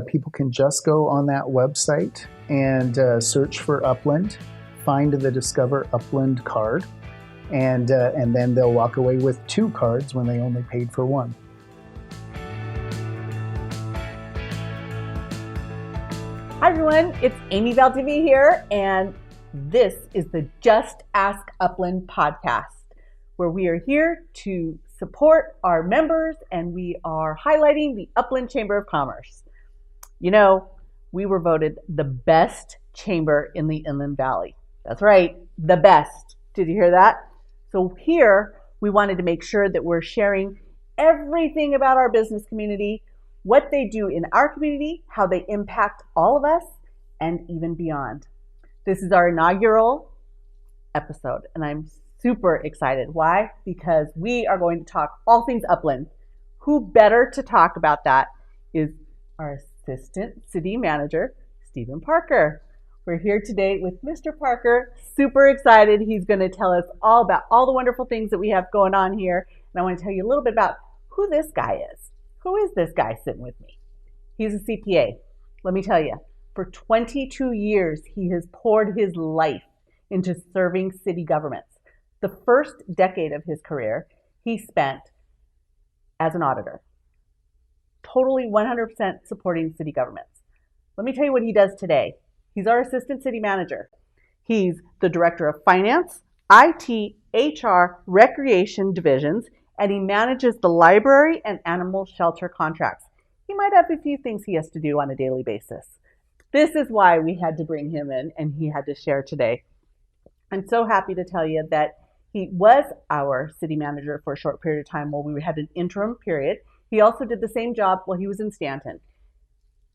People can just go on that website and search for Upland, find the Discover Upland card, and then they'll walk away with 2 cards when they only paid for 1. Hi everyone, it's Amy Valdivia here, and this is the Just Ask Upland podcast, where we are here to support our members and we are highlighting the Upland Chamber of Commerce. You know, we were voted the best chamber in the Inland Valley. That's right, the best. Did you hear that? So here, we wanted to make sure that we're sharing everything about our business community, what they do in our community, how they impact all of us, and even beyond. This is our inaugural episode, and I'm super excited. Why? Because we are going to talk all things Upland. Who better to talk about that is our Assistant City Manager, Stephen Parker. We're here today with Mr. Parker. Super excited. He's going to tell us all about all the wonderful things that we have going on here. And I want to tell you a little bit about who this guy is. Who is this guy sitting with me? He's a CPA. Let me tell you, for 22 years, he has poured his life into serving city governments. The first decade of his career, he spent as an auditor. Totally 100% supporting city governments. Let me tell you what he does today. He's our Assistant City Manager. He's the Director of Finance, IT, HR, Recreation Divisions, and he manages the library and animal shelter contracts. He might have a few things he has to do on a daily basis. This is why we had to bring him in and he had to share today. I'm so happy to tell you that he was our city manager for a short period of time while we had an interim period. He also did the same job while he was in Stanton.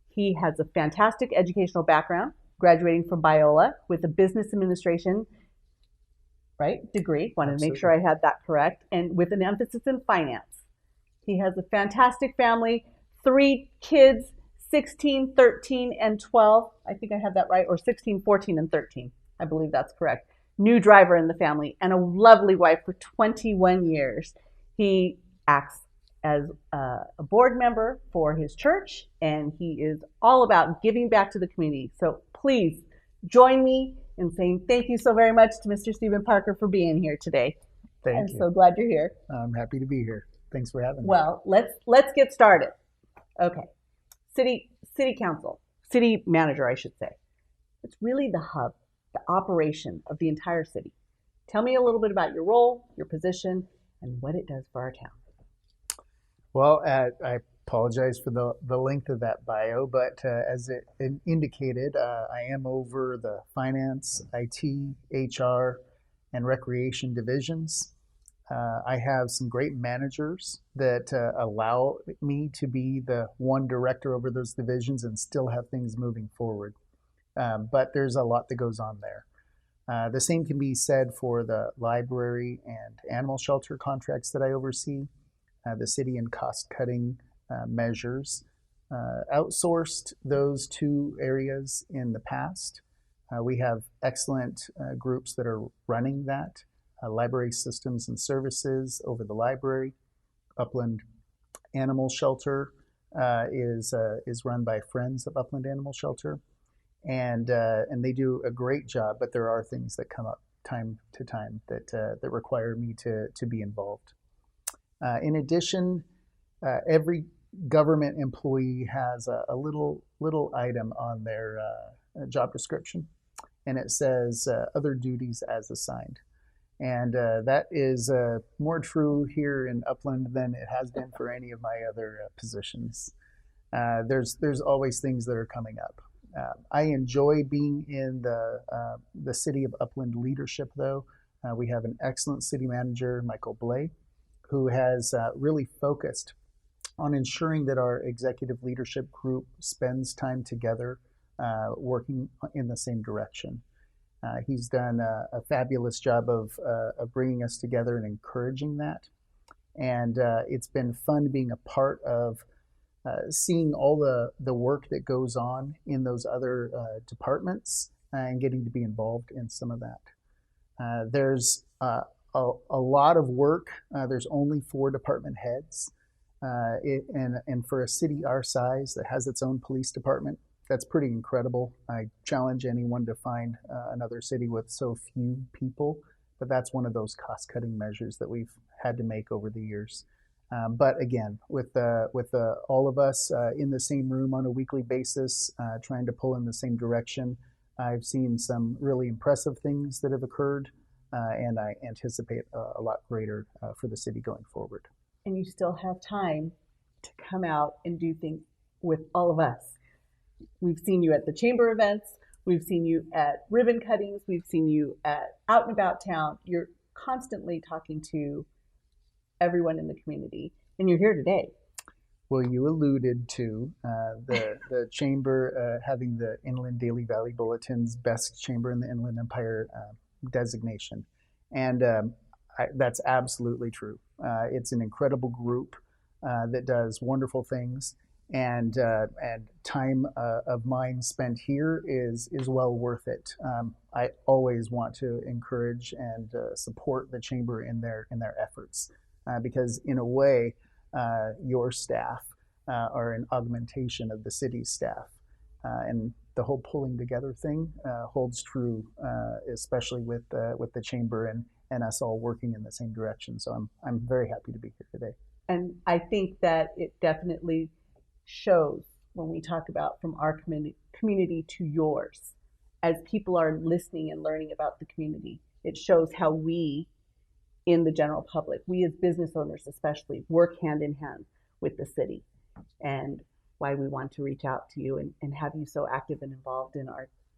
He has a fantastic educational background, graduating from Biola with a business administration degree. Wanted to make sure I had that correct. And with an emphasis in finance. He has a fantastic family, 3 kids, 16, 13, and 12. I think I have that right, or 16, 14, and 13. I believe that's correct. New driver in the family and a lovely wife for 21 years. He acts as a board member for his church, and he is all about giving back to the community. So please join me in saying thank you so very much to Mr. Stephen Parker for being here today. Thank you. I'm so glad you're here. I'm happy to be here. Thanks for having me. Well, let's get started. Okay. City council, city manager, I should say. It's really the hub, the operation of the entire city. Tell me a little bit about your role, your position, and what it does for our town. Well, I apologize for the length of that bio, but as it indicated, I am over the finance, IT, HR, and recreation divisions. I have some great managers that allow me to be the one director over those divisions and still have things moving forward. But there's a lot that goes on there. The same can be said for the library and animal shelter contracts that I oversee. The city and cost-cutting measures outsourced those 2 areas in the past. We have excellent groups that are running that. Library systems and services over the library. Upland Animal Shelter is run by Friends of Upland Animal Shelter, and they do a great job. But there are things that come up time to time that require me to be involved. In addition, every government employee has a little item on their job description, and it says other duties as assigned. And that is more true here in Upland than it has been for any of my other positions. There's always things that are coming up. I enjoy being in the city of Upland leadership, though. We have an excellent city manager, Michael Blay, who has really focused on ensuring that our executive leadership group spends time together working in the same direction. He's done a fabulous job of bringing us together and encouraging that. And it's been fun being a part of seeing all the work that goes on in those other departments and getting to be involved in some of that. There's a lot of work. There's only 4 department heads. And for a city our size that has its own police department, that's pretty incredible. I challenge anyone to find another city with so few people, but that's one of those cost-cutting measures that we've had to make over the years. But again, with all of us in the same room on a weekly basis, trying to pull in the same direction, I've seen some really impressive things that have occurred, and I anticipate a lot greater for the city going forward. And you still have time to come out and do things with all of us. We've seen you at the chamber events. We've seen you at ribbon cuttings. We've seen you at out and about town. You're constantly talking to everyone in the community, and you're here today. Well, you alluded to the chamber having the Inland Daily Valley Bulletin's best chamber in the Inland Empire designation, and that's absolutely true. It's an incredible group that does wonderful things, and time of mine spent here is well worth it. I always want to encourage and support the chamber in their efforts, because in a way, your staff are an augmentation of the city's staff, and the whole pulling together thing holds true, especially with the chamber and us all working in the same direction. So I'm very happy to be here today. And I think that it definitely shows when we talk about from our community to yours, as people are listening and learning about the community. It shows how we, in the general public, we as business owners especially, work hand in hand with the city, and why we want to reach out to you and have you so active and involved in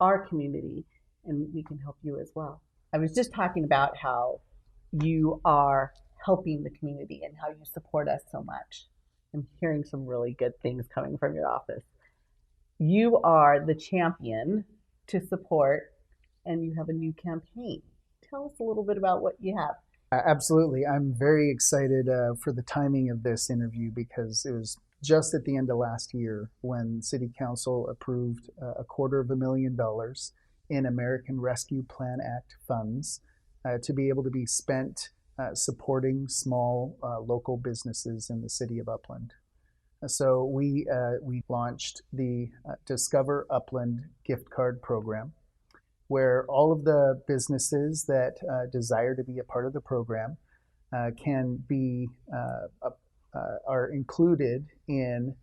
our community, and we can help you as well. I was just talking about how you are helping the community and how you support us so much. I'm hearing some really good things coming from your office. You are the champion to support, and you have a new campaign. Tell us a little bit about what you have. Absolutely. I'm very excited for the timing of this interview, because it was just at the end of last year when City Council approved $250,000 in American Rescue Plan Act funds to be able to be spent supporting small local businesses in the city of Upland. So we launched the Discover Upland gift card program, where all of the businesses that desire to be a part of the program can be are included in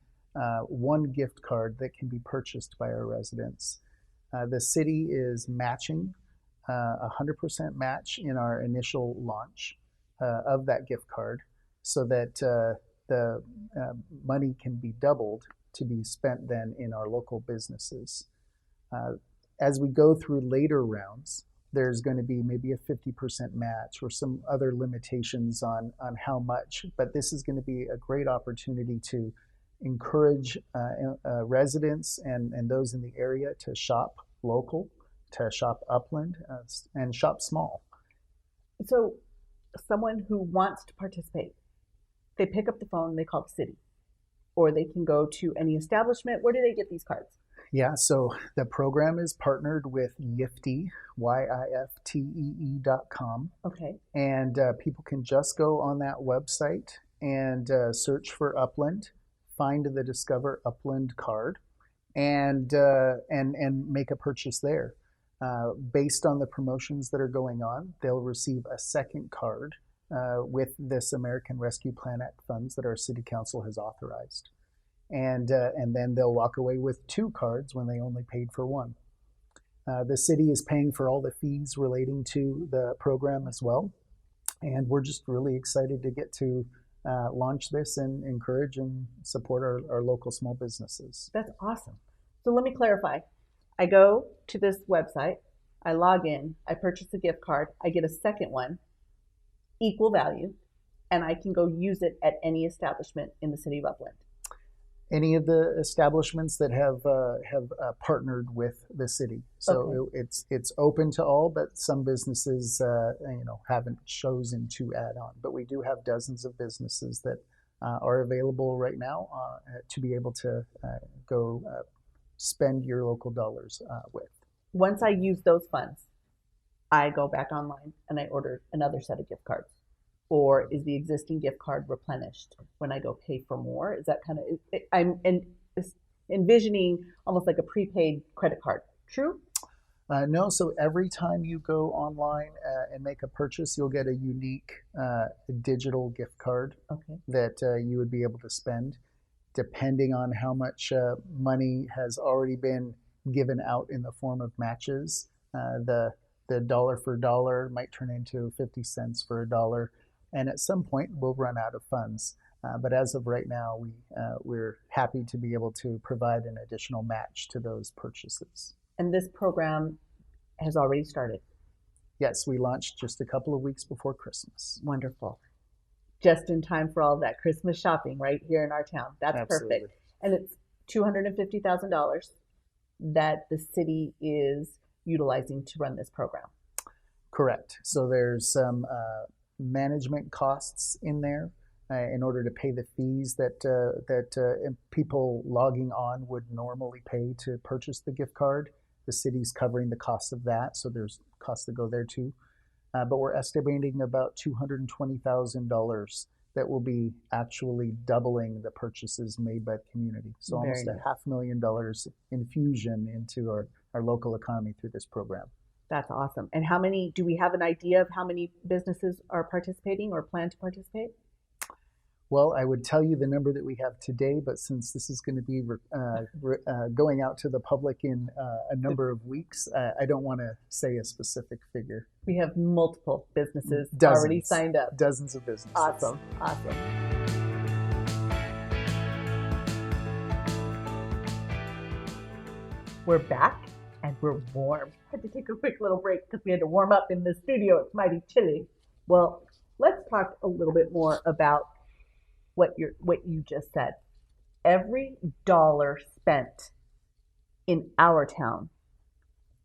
one gift card that can be purchased by our residents. The city is matching 100% match in our initial launch of that gift card, so that the money can be doubled to be spent then in our local businesses. As we go through later rounds, there's going to be maybe a 50% match or some other limitations on how much, but this is going to be a great opportunity to encourage residents and those in the area to shop local, to shop Upland, and shop small. So someone who wants to participate, they pick up the phone, they call the city, or they can go to any establishment. Where do they get these cards? Yeah, so the program is partnered with Yiftee, Yiftee.com. Okay. And people can just go on that website and search for Upland, find the Discover Upland card, and make a purchase there. Based on the promotions that are going on, they'll receive a second card with this American Rescue Plan Act funds that our City Council has authorized. And then they'll walk away with two cards when they only paid for one. The city is paying for all the fees relating to the program as well. And we're just really excited to get to launch this and encourage and support our local small businesses. That's awesome. So let me clarify. I go to this website, I log in, I purchase a gift card, I get a second one, equal value, and I can go use it at any establishment in the city of Upland. Any of the establishments that have partnered with the city. So okay. It's open to all, but some businesses haven't chosen to add on. But we do have dozens of businesses that are available right now to be able to go spend your local dollars with. Once I use those funds, I go back online and I order another set of gift cards. or is the existing gift card replenished when I go pay for more? Is that kind of, I'm envisioning almost like a prepaid credit card. True? No, so every time you go online and make a purchase, you'll get a unique digital gift card Okay. that you would be able to spend depending on how much money has already been given out in the form of matches. The dollar for dollar might turn into 50 cents for a dollar, and at some point we'll run out of funds. But as of right now, we're happy to be able to provide an additional match to those purchases. And this program has already started. Yes, we launched just a couple of weeks before Christmas. Wonderful. Just in time for all that Christmas shopping right here in our town. That's Absolutely. perfect. And it's $250,000 that the city is utilizing to run this program. Correct. So there's some management costs in there in order to pay the fees that people logging on would normally pay to purchase the gift card. The city's covering the cost of that, so there's costs that go there too. But we're estimating about $220,000 that will be actually doubling the purchases made by the community. So Very almost nice. $500,000 infusion into our local economy through this program. That's awesome. And how many, do we have an idea of how many businesses are participating or plan to participate? Well, I would tell you the number that we have today, but since this is going to be going out to the public in a number of weeks, I don't want to say a specific figure. We have multiple businesses Dozens. already signed up. Dozens of businesses. Awesome. Awesome. We're back and we're warm. Had to take a quick little break because we had to warm up in the studio. It's mighty chilly. Well, let's talk a little bit more about what you just said. Every dollar spent in our town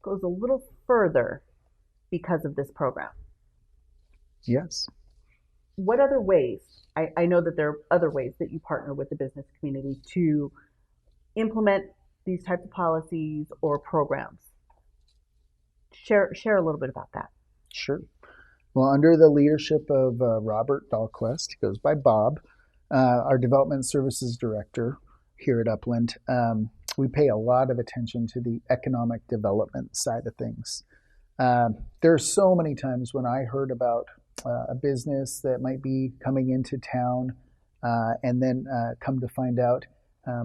goes a little further because of this program. Yes. What other ways? I know that there are other ways that you partner with the business community to implement these types of policies or programs. Share a little bit about that. Sure. Well, under the leadership of Robert Dahlquist, he goes by Bob, our development services director here at Upland, we pay a lot of attention to the economic development side of things. There are so many times when I heard about a business that might be coming into town and then come to find out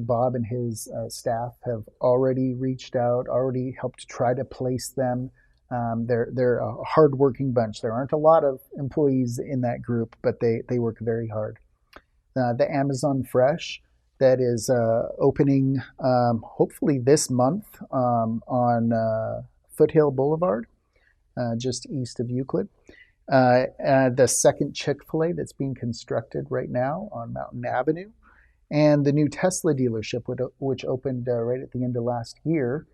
Bob and his staff have already reached out, already helped try to place them. They're a hardworking bunch. There aren't a lot of employees in that group, but they work very hard. The Amazon Fresh that is opening hopefully this month on Foothill Boulevard, just east of Euclid. The second Chick-fil-A that's being constructed right now on Mountain Avenue, and the new Tesla dealership, which opened right at the end of last year,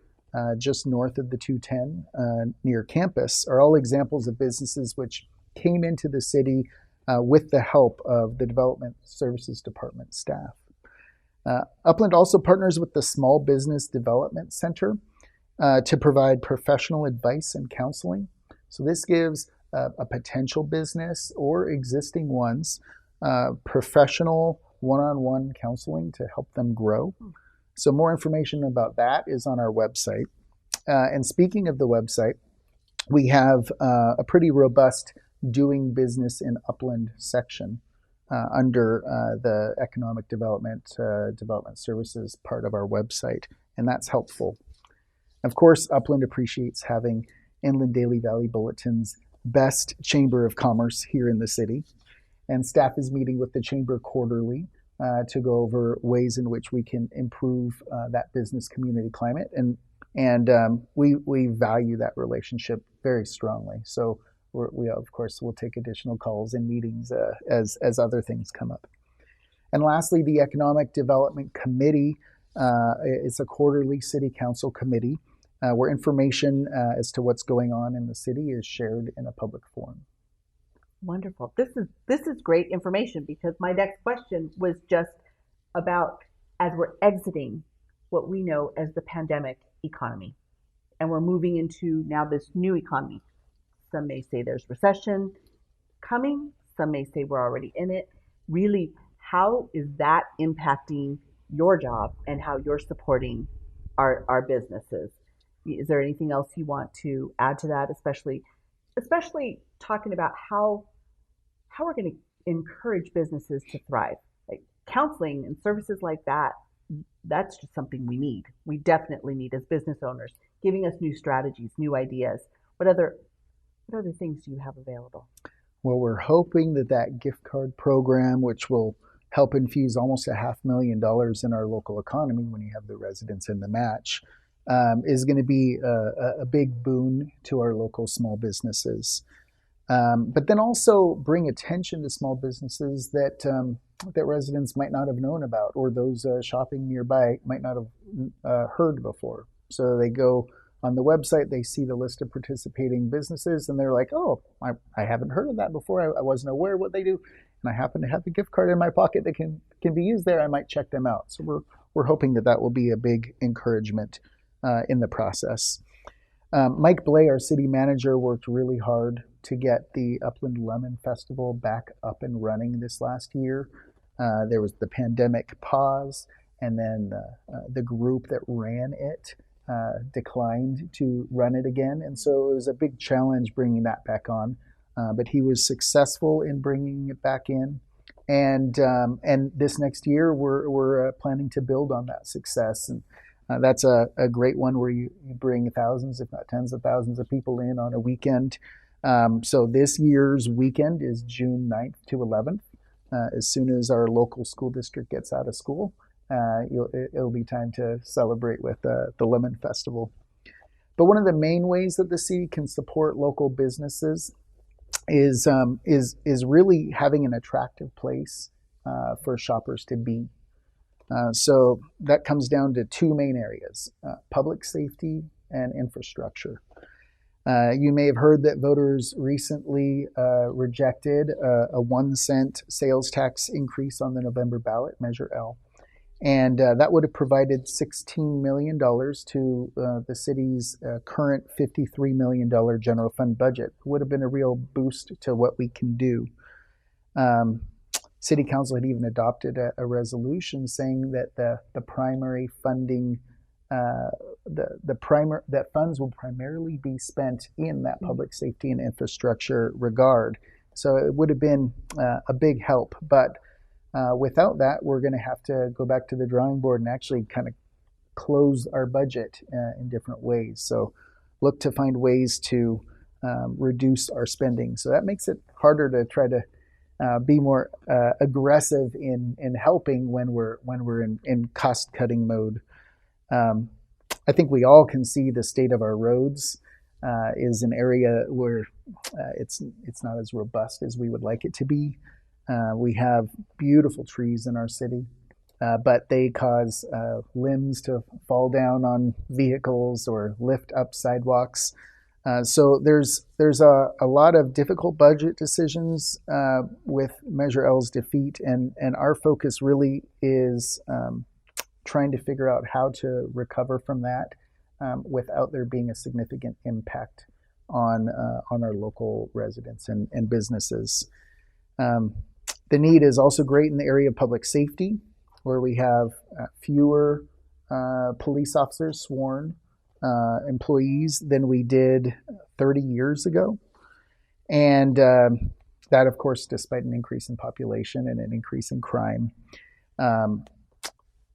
just north of the 210 near campus, are all examples of businesses which came into the city with the help of the Development Services Department staff. Upland also partners with the Small Business Development Center to provide professional advice and counseling. So this gives a potential business or existing ones professional one-on-one counseling to help them grow. So more information about that is on our website. And speaking of the website, we have a pretty robust doing business in Upland section under the economic development services part of our website, and that's helpful. Of course, Upland appreciates having Inland Daily Valley Bulletin's best chamber of commerce here in the city, and staff is meeting with the chamber quarterly to go over ways in which we can improve that business community climate, and we value that relationship very strongly. So we of course will take additional calls and meetings as other things come up. And lastly, the Economic Development Committee is a quarterly city council committee where information as to what's going on in the city is shared in a public forum. Wonderful. This is great information, because my next question was just about, as we're exiting what we know as the pandemic economy, and we're moving into now this new economy. Some may say there's recession coming. Some may say we're already in it. Really, how is that impacting your job and how you're supporting our businesses? Is there anything else you want to add to that, especially talking about how we're going to encourage businesses to thrive? Like counseling and services like that, that's just something we need. We definitely need as business owners, giving us new strategies, new ideas. What other things do you have available? Well, we're hoping that that gift card program, which will help infuse almost $500,000 in our local economy when you have the residents in the match, is going to be a big boon to our local small businesses. But then also bring attention to small businesses that residents might not have known about, or those shopping nearby might not have heard before. So they go on the website, they see the list of participating businesses, and they're like, "Oh, I haven't heard of that before. I wasn't aware of what they do, and I happen to have a gift card in my pocket that can be used there. I might check them out." So we're hoping that will be a big encouragement in the process. Mike Blay, our city manager, worked really hard to get the Upland Lemon Festival back up and running this last year. There was the pandemic pause, and then the group that ran it declined to run it again. And so it was a big challenge bringing that back on. But he was successful in bringing it back in. And this next year, we're planning to build on that success. And that's a great one where you bring thousands, if not tens of thousands of people in on a weekend. So this year's weekend is June 9th to 11th. As soon as our local school district gets out of school, it'll be time to celebrate with the Lemon Festival. But one of the main ways that the city can support local businesses is really having an attractive place for shoppers to be. So that comes down to two main areas: public safety and infrastructure. You may have heard that voters recently rejected a 1-cent sales tax increase on the November ballot, Measure L. And that would have provided $16 million to the city's current $53 million general fund budget. It would have been a real boost to what we can do. City Council had even adopted a resolution saying that the primary funding, that funds will primarily be spent in that public safety and infrastructure regard. So it would have been a big help. But without that, we're going to have to go back to the drawing board and actually kind of close our budget in different ways. So look to find ways to reduce our spending. So that makes it harder to try to be more aggressive in helping when we're in cost cutting mode. I think we all can see the state of our roads is an area where it's not as robust as we would like it to be. We have beautiful trees in our city, but they cause limbs to fall down on vehicles or lift up sidewalks. So there's a lot of difficult budget decisions with Measure L's defeat, and our focus really is trying to figure out how to recover from that without there being a significant impact on our local residents and businesses. The need is also great in the area of public safety, where we have fewer police officers sworn employees than we did 30 years ago. And that, of course, despite an increase in population and an increase in crime.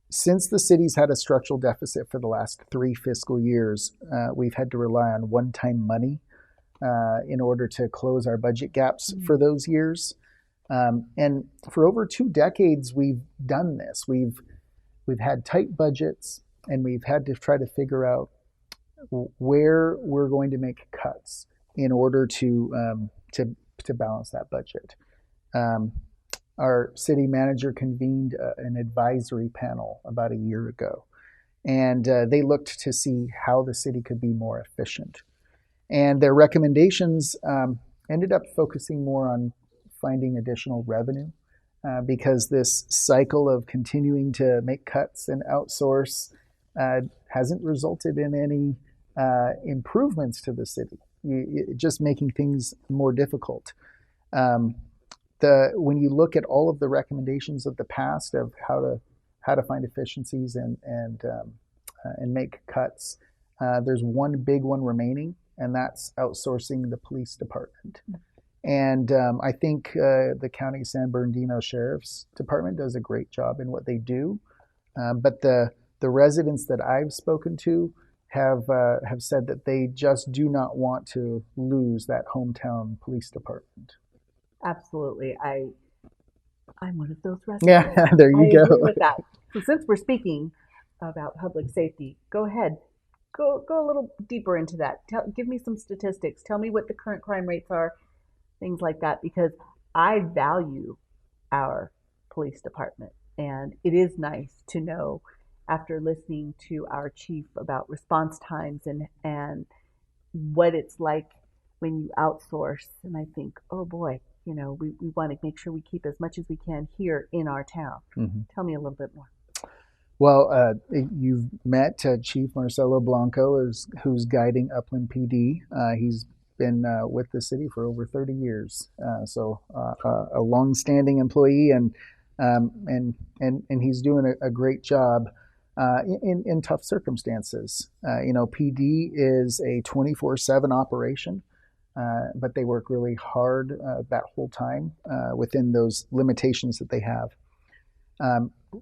Since the city's had a structural deficit for the last 3 fiscal years, we've had to rely on one-time money in order to close our budget gaps for those years. And for over 2 decades, we've done this. We've had tight budgets, and we've had to try to figure out where we're going to make cuts in order to balance that budget. Our city manager convened an advisory panel about a year ago, and they looked to see how the city could be more efficient. And their recommendations ended up focusing more on finding additional revenue because this cycle of continuing to make cuts and outsource hasn't resulted in any improvements to the city, just making things more difficult. when you look at all of the recommendations of the past of how to find efficiencies and make cuts, there's one big one remaining, and that's outsourcing the police department. And I think the County San Bernardino Sheriff's Department does a great job in what they do. But the residents that I've spoken to have said that they just do not want to lose that hometown police department. Absolutely. I'm one of those Yeah, residents. there you I go. agree with that. So since we're speaking about public safety, go ahead. Go a little deeper into that. Give me some statistics. Tell me what the current crime rates are, things like that, because I value our police department. And it is nice to know, after listening to our chief about response times and what it's like when you outsource. And I think, oh boy, we want to make sure we keep as much as we can here in our town. Mm-hmm. Tell me a little bit more. Well, you've met Chief Marcelo Blanco, who's guiding Upland PD. He's been with the city for over 30 years, so a long-standing employee, and he's doing a great job in tough circumstances. PD is a 24/7 operation, but they work really hard that whole time within those limitations that they have.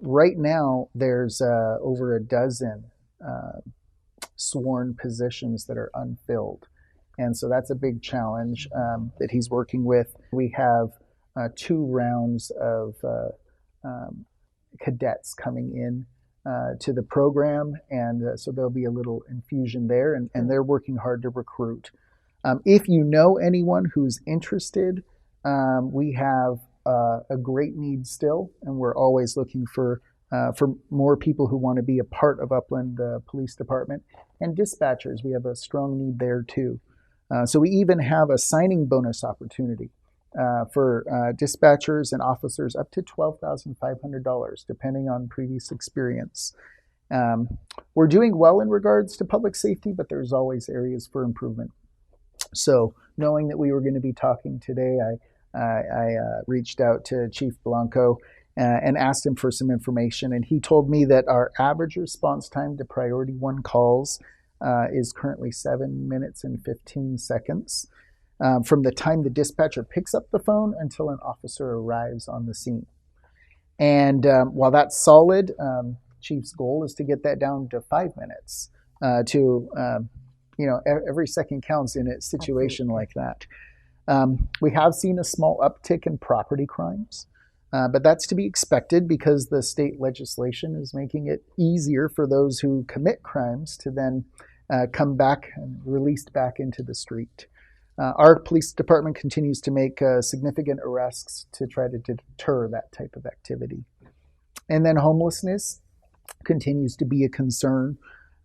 Right now, there's over a dozen sworn positions that are unfilled. And so that's a big challenge that he's working with. We have 2 rounds of cadets coming in to the program, and so there'll be a little infusion there, and they're working hard to recruit. If you know anyone who's interested, we have a great need still, and we're always looking for more people who want to be a part of Upland Police Department. And dispatchers, we have a strong need there too. So we even have a signing bonus opportunity for dispatchers and officers up to $12,500, depending on previous experience. We're doing well in regards to public safety, but there's always areas for improvement. So knowing that we were going to be talking today, I reached out to Chief Blanco and asked him for some information. And he told me that our average response time to priority 1 calls is currently 7 minutes and 15 seconds from the time the dispatcher picks up the phone until an officer arrives on the scene. And while that's solid, Chief's goal is to get that down to 5 minutes. Every second counts in a situation like that. We have seen a small uptick in property crimes, but that's to be expected because the state legislation is making it easier for those who commit crimes to then come back and released back into the street. Our police department continues to make significant arrests to try to deter that type of activity. And then homelessness continues to be a concern.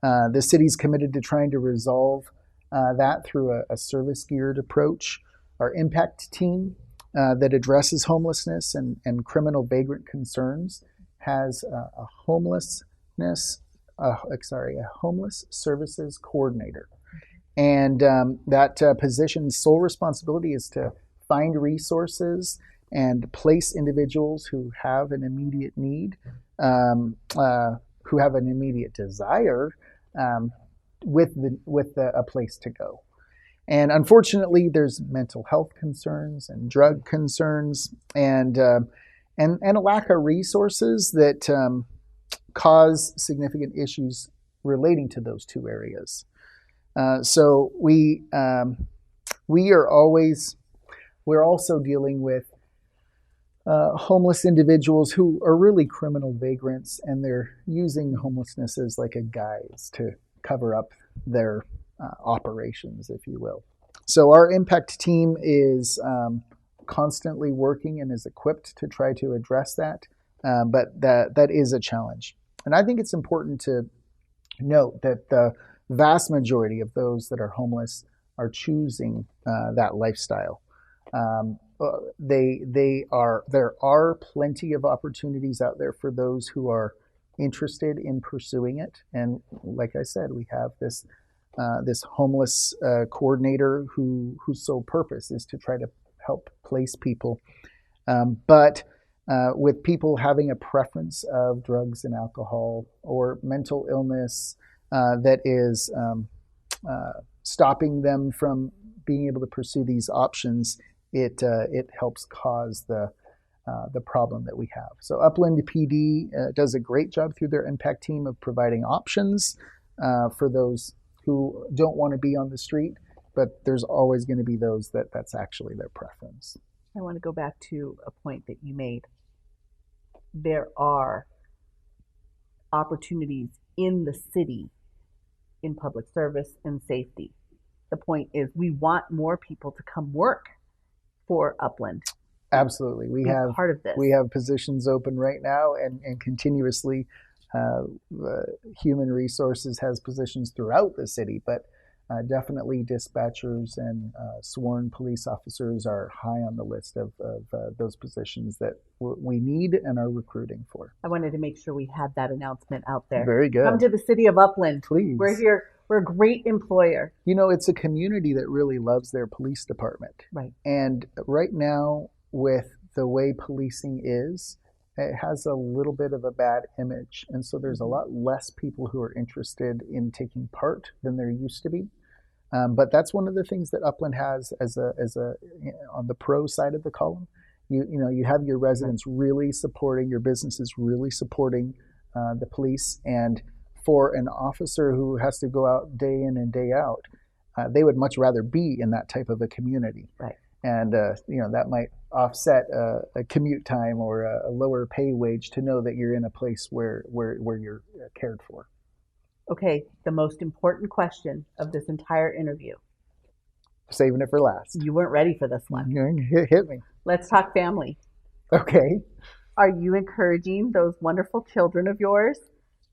The city's committed to trying to resolve that through a service-geared approach. Our impact team that addresses homelessness and criminal vagrant concerns has a homeless services coordinator. And that position's sole responsibility is to find resources and place individuals who have an immediate need, who have an immediate desire, with a place to go. And unfortunately, there's mental health concerns and drug concerns, and a lack of resources that cause significant issues relating to those 2 areas. So we're also dealing with homeless individuals who are really criminal vagrants, and they're using homelessness as like a guise to cover up their operations, if you will. So our impact team is constantly working and is equipped to try to address that, but that is a challenge. And I think it's important to note that the vast majority of those that are homeless are choosing that lifestyle. There are plenty of opportunities out there for those who are interested in pursuing it. And like I said, we have this homeless coordinator whose sole purpose is to try to help place people But with people having a preference of drugs and alcohol or mental illness that is stopping them from being able to pursue these options, it helps cause the problem that we have. So Upland PD does a great job through their impact team of providing options for those who don't want to be on the street, but there's always going to be those that's actually their preference. I want to go back to a point that you made. There are opportunities in the city in public service and safety. The point is we want more people to come work for Upland. Absolutely. We have part of this. We have positions open right now, and continuously human resources has positions throughout the city, but definitely dispatchers and sworn police officers are high on the list of those positions that we need and are recruiting for. I wanted to make sure we had that announcement out there. Very good. Come to the city of Upland. Please. We're here. We're a great employer. You know, it's a community that really loves their police department. Right. And right now, with the way policing is, it has a little bit of a bad image. And so there's a lot less people who are interested in taking part than there used to be. But that's one of the things that Upland has as a on the pro side of the column. You have your residents really supporting, your businesses really supporting the police, and for an officer who has to go out day in and day out, they would much rather be in that type of a community. Right. And that might offset a commute time or a lower pay wage to know that you're in a place where you're cared for. Okay, the most important question of this entire interview. Saving it for last. You weren't ready for this one. Hit me. Let's talk family. Okay. Are you encouraging those wonderful children of yours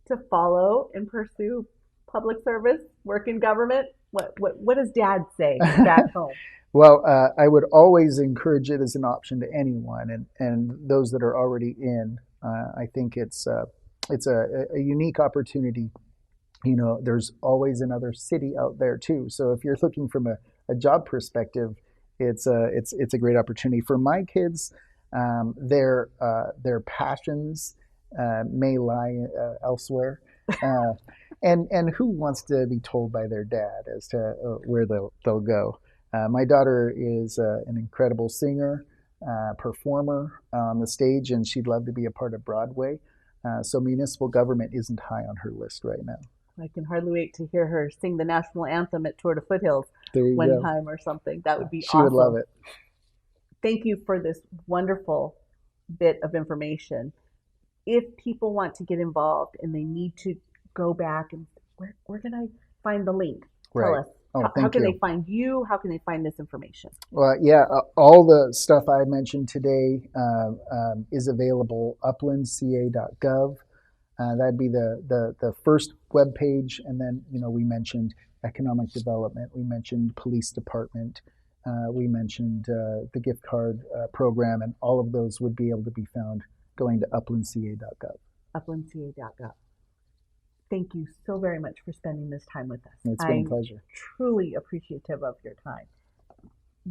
to follow and pursue public service, work in government? What does Dad say back home? Well, I would always encourage it as an option to anyone, and those that are already in. I think it's a unique opportunity. There's always another city out there too. So if you're looking from a job perspective, it's a great opportunity for my kids. Their passions may lie elsewhere, and who wants to be told by their dad as to where they'll go? My daughter is an incredible singer, performer on the stage, and she'd love to be a part of Broadway. So municipal government isn't high on her list right now. I can hardly wait to hear her sing the national anthem at Tour de Foothills one time or something. That would be She awesome. would love it. Thank you for this wonderful bit of information. If people want to get involved and they need to go back, and where can I find the link? Tell us. How can they find you? How can they find this information? Well, yeah, all the stuff I mentioned today is available uplandca.gov. That'd be the first web page, and then we mentioned economic development, we mentioned police department, we mentioned the gift card program, and all of those would be able to be found going to uplandca.gov. Uplandca.gov. Thank you so very much for spending this time with us. It's been a pleasure. Truly appreciative of your time.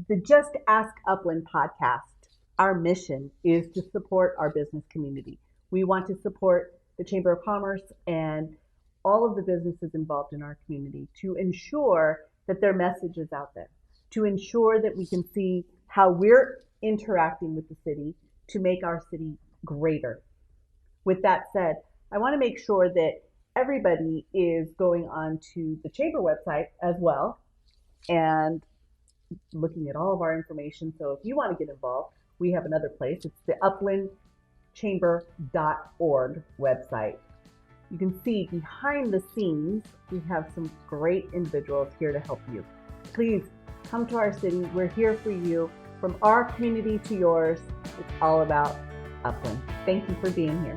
The Just Ask Upland podcast, our mission is to support our business community. We want to support the Chamber of Commerce and all of the businesses involved in our community to ensure that their message is out there, to ensure that we can see how we're interacting with the city to make our city greater. With that said, I want to make sure that everybody is going on to the Chamber website as well and looking at all of our information. So if you want to get involved, we have another place. It's the uplandchamber.org website. You can see behind the scenes, we have some great individuals here to help you. Please come to our city. We're here for you. From our community to yours, it's all about Upland. Thank you for being here.